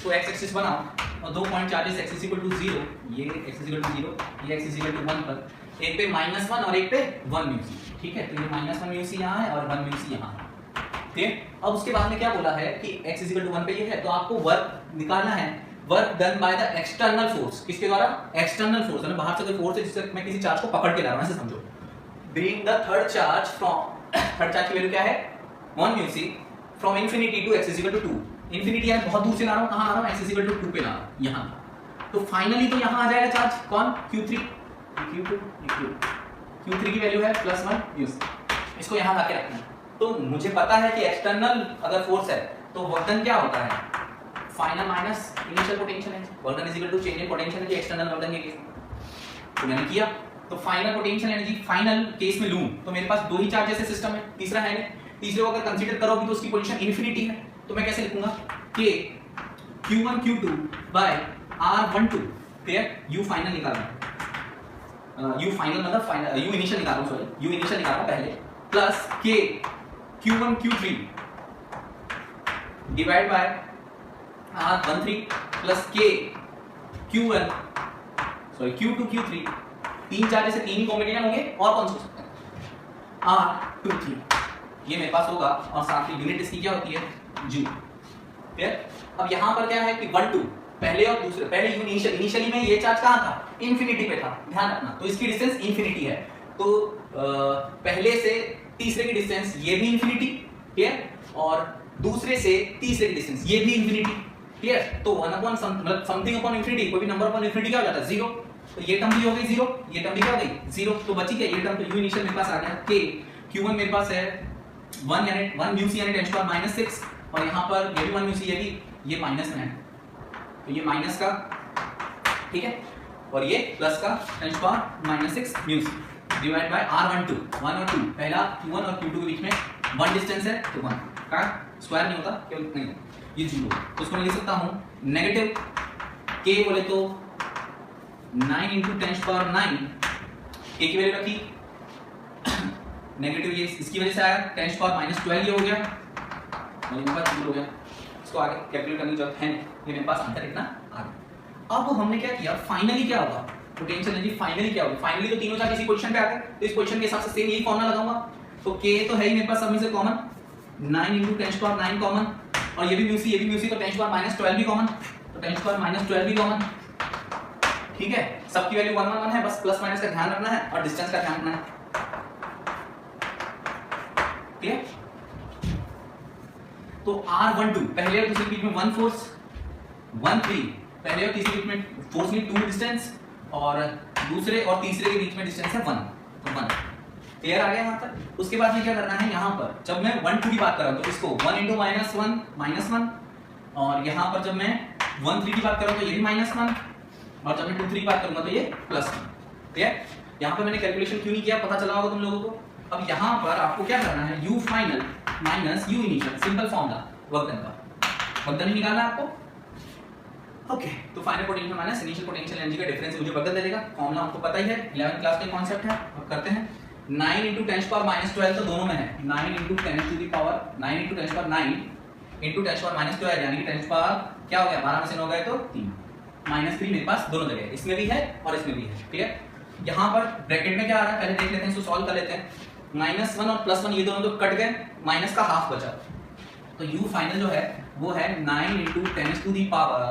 इसको x axis बनाओ और 2 point charges x equal to 0, ये x इक्वल टू 0, ये x इक्वल टू 1 पर, एक पे -1 और एक पे 1 म्यू सी, ठीक है। तो ये -1 म्यू सी यहाँ है और 1 म्यू सी यहाँ है, ठीक है। अब उसके बाद में क्या बोला है कि x इक्वल टू 1 पे ये है, तो आपको वर्क निकालना है, work done by the external force. किसके द्वारा? एक्सटर्नल फोर्स, यानी बाहर से कोई फोर्स है जिससे मैं किसी चार्ज को पकड़ के ला रहा हूं, ऐसे समझो। Bring the third charge from, third charge की वैल्यू क्या है 1 mu C, from infinity to x equal to 2। Infinity यानी बहुत दूर से ला रहा हूं, कहां ला रहा हूं? x इक्वल टू 2 पे ला रहा हूं, यहां। तो फाइनली तो यहां आ जाएगा चार्ज कौन? q3, q3 की वैल्यू है +1 म्यू सी, इसको यहां लाके रखना है। तो मुझे पता है कि एक्सटर्नल अगर फोर्स है तो वर्क डन क्या होता है? फाइनल माइनस इनिशियल पोटेंशियल है, work done is equal to change in potential energy external work done के केस में। तो मैंने किया, तो final potential energy final case में लूं तो मेरे पास दो ही चार्जेस है सिस्टम में, तीसरा है नहीं। तीसरे को अगर कंसीडर करोगे तो उसकी पोजीशन इंफिनिटी है, तो मैं कैसे लिखूंगा? k q1 q2 by r12, clear. u final निकाल रहा हूं, u फाइनल मतलब फाइनल, u इनिशियल निकाल रहा हूं, सॉरी u इनिशियल निकाल रहा हूं पहले, plus k q1 q3 divide by r13 plus k q1 sorry q2 q3, तीन चार्जेस से तीन ही कॉम्बिनेशन होंगे, और कौन सा सकता है? r23, ये मेरे पास होगा, और साथ ही यूनिट इसकी क्या होती है? Joule, clear. अब यहां पर क्या है कि 1 2 पहले और दूसरे, पहले इनिशियली में ये चार्ज कहां था? इंफिनिटी पे था, ध्यान रखना। तो इसकी डिस्टेंस इंफिनिटी है, तो पहले से तीसरे की डिस्टेंस ये भी इंफिनिटी, क्लियर, और दूसरे से तीसरे की डिस्टेंस ये भी इंफिनिटी, क्लियर। तो 1 अपॉन मतलब समथिंग अपॉन इंफिनिटी, कोई भी नंबर अपॉन इंफिनिटी क्या हो जाता है? 0। तो ये टर्म भी हो गई 0, ये टर्म भी क्या हो गई? 0। तो बची क्या? ये टर्म। तो u इनिशियल मेरे पास आ गया k q1 मेरे पास है 1 यानी 1 म्यू सी यानी 10 to the -6, और यहां पर ये भी 1 म्यू सी, ये भी, ये माइनस में है, तो ये माइनस का, ठीक है, और ये प्लस का 10 to the -6 mu C divide by r12, 1 और 2, पहला q1 और q2 के बीच में 1 डिस्टेंस है, तो 1 का स्क्वायर नहीं होता, केवल नहीं, ये 0। तो इसको मैं लिख सकता हूं नेगेटिव k बोले तो 9 × 10 to the 9, k की वैल्यू रखी नेगेटिव, ये इसकी वजह से आया 10 to the -12, ये हो गया, और ये मेरे पास 0 हो गया। इसको आगे कैलकुलेट करने की जरूरत है नहीं, ये मेरे पास आंसर इतना आ गया। अब हमने क्या किया? फाइनली क्या होगा? पोटेंशियल एनर्जी फाइनली क्या होगी? फाइनली तो तीनों चार्ज इसी पोजीशन पे आते हैं, तो इस पोजीशन के हिसाब से सेम यही फॉर्मूला लगाऊंगा। तो k तो है ही मेरे पास सब में से कॉमन, 9 × 10 to the 9 कॉमन, और ये भी म्यू सी, ये भी म्यू सी, तो 10 to the -12 भी कॉमन, तो 10 to the -12 भी कॉमन, ठीक है। सबकी वैल्यू 1 1 1 है, बस प्लस माइनस का ध्यान रखना है और डिस्टेंस का ध्यान रखना है, ठीक है। तो r12 पहले और दूसरे के बीच में 1 फोर्स, 1 3 पहले और तीसरे के बीच में फोर्स नहीं 2 डिस्टेंस, और दूसरे और तीसरे के बीच में डिस्टेंस है 1, तो 1, क्लियर आ गया यहां तक। उसके बाद में क्या करना है? यहां पर जब मैं 1 2 की बात कर रहा हूं तो इसको 1 × -1, और यहां पर जब मैं 1 3 की बात कर रहा हूं तो ये भी -1, और जब मैं 2 3 की बात करूंगा तो ये +1, क्लियर। यहां पे मैंने कैलकुलेशन क्यों नहीं किया, पता चला होगा तुम लोगों को। अब यहां पर आपको क्या करना है? u final minus u initial, simple formula work done का, वर्क डन ही निकालना है आपको, ओके। तो final potential minus initial potential energy का डिफरेंस मुझे वर्क डन दे देगा, फॉर्मूला आपको पता ही है, 11th क्लास का कॉन्सेप्ट है। अब करते हैं 9 × 10 to the -12, तो दोनों में है, 9 × 10 to the 9 × 10 to the 9 × 10 to the -12, यानी कि 10 to the क्या हो गया? 12 में से 9 गए तो 3, -3 मेरे पास दोनों जगह है, इसमें भी है और इसमें भी है, क्लियर। यहाँ पर ब्रैकेट में क्या आ रहा है पहले देख लेते हैं, इसको सॉल्व कर लेते हैं। -1 और +1 ये दोनों तो कट गए, माइनस का हाफ बचा, तो u फाइनल जो है वो है 9 × 10 to the power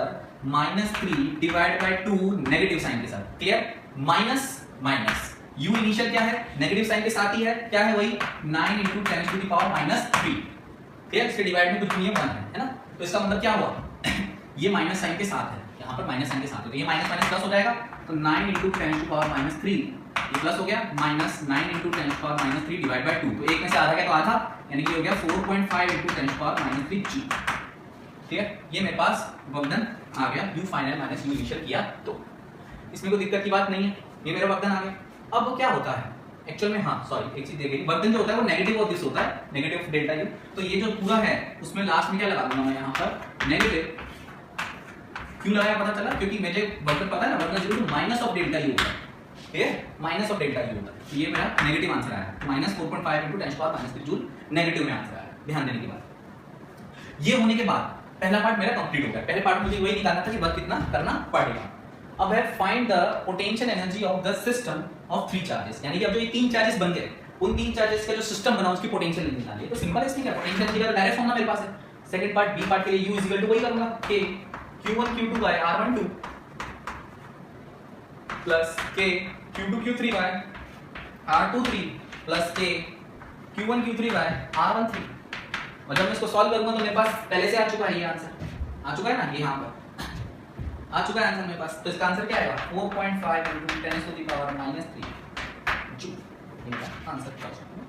-3 divide by 2 negative sign के साथ, clear. Minus minus u initial क्या है? नेगेटिव साइन के साथ ही है, क्या है? वही 9 × 10 to the power -3, क्लियर। इसके डिवाइड में कुछ नहीं है, 1 है ना, तो इसका मतलब क्या हुआ? ये माइनस साइन के साथ है, यहाँ पर माइनस साइन के साथ है, तो ये माइनस माइनस प्लस हो जाएगा, तो 9 × 10 to the power -3 ये प्लस हो गया, minus 9 × 10 to the power -3 divide by 2, तो एक में से आधा गया तो आधा, यानी कि हो गया 4.5 × 10 to the power -3 g, ठीक है। ये मेरे पास वर्क डन आ गया, u final minus u initial किया, तो इसमें कोई दिक्कत की बात नहीं है, ये मेरा वर्क डन आ गया। अब क्या होता है एक्चुअल में? हाँ सॉरी, एक चीज देख गई, वर्क डन जो होता है वो नेगेटिव ऑफ दिस होता है, नेगेटिव डेल्टा u, तो ये जो पूरा है उसमें लास्ट में क्या लगा दूंगा मैं यहाँ पर? नेगेटिव। क्यों लगाया पता चला? क्योंकि मुझे वर्क डन पता है ना, वर्क डन जरूर माइनस ऑफ डेल्टा u होता है, ठीक है, माइनस ऑफ डेल्टा u होता है, तो ये मेरा नेगेटिव आंसर आया, -4.5 × 10 to the power -3 joule negative में आंसर आया, ध्यान देने की बात। ये होने के बाद पहला पार्ट मेरा कंप्लीट हो गया। पहले पार्ट मुझे वही निकालना था कि वर्क कितना करना पड़ेगा। अब है find the potential energy of the system of 3 charges, यानी कि अब जो ये 3 चार्जेस बन गए, उन 3 चार्जेस का जो सिस्टम बना उसकी पोटेंशियल निकालनी है। तो सिंपल है, इसमें क्या पोटेंशियल एनर्जी का डायरेक्ट फॉर्मूला मेरे पास है। सेकंड पार्ट बी पार्ट के लिए u इक्वल टू वही करूंगा k q1 q2 by r12 plus k q2 q3 by r23 plus k q1 q3 by r13। और जब मैं इसको सॉल्व करूंगा तो मेरे पास पहले से आ चुका है ये आंसर, आ चुका है ना, ये यहाँ पर आ चुका है आंसर मेरे पास। तो इसका आंसर क्या आएगा 4.5 × 10⁻³ -3 जूल। इनका आंसर क्या हो सकता है।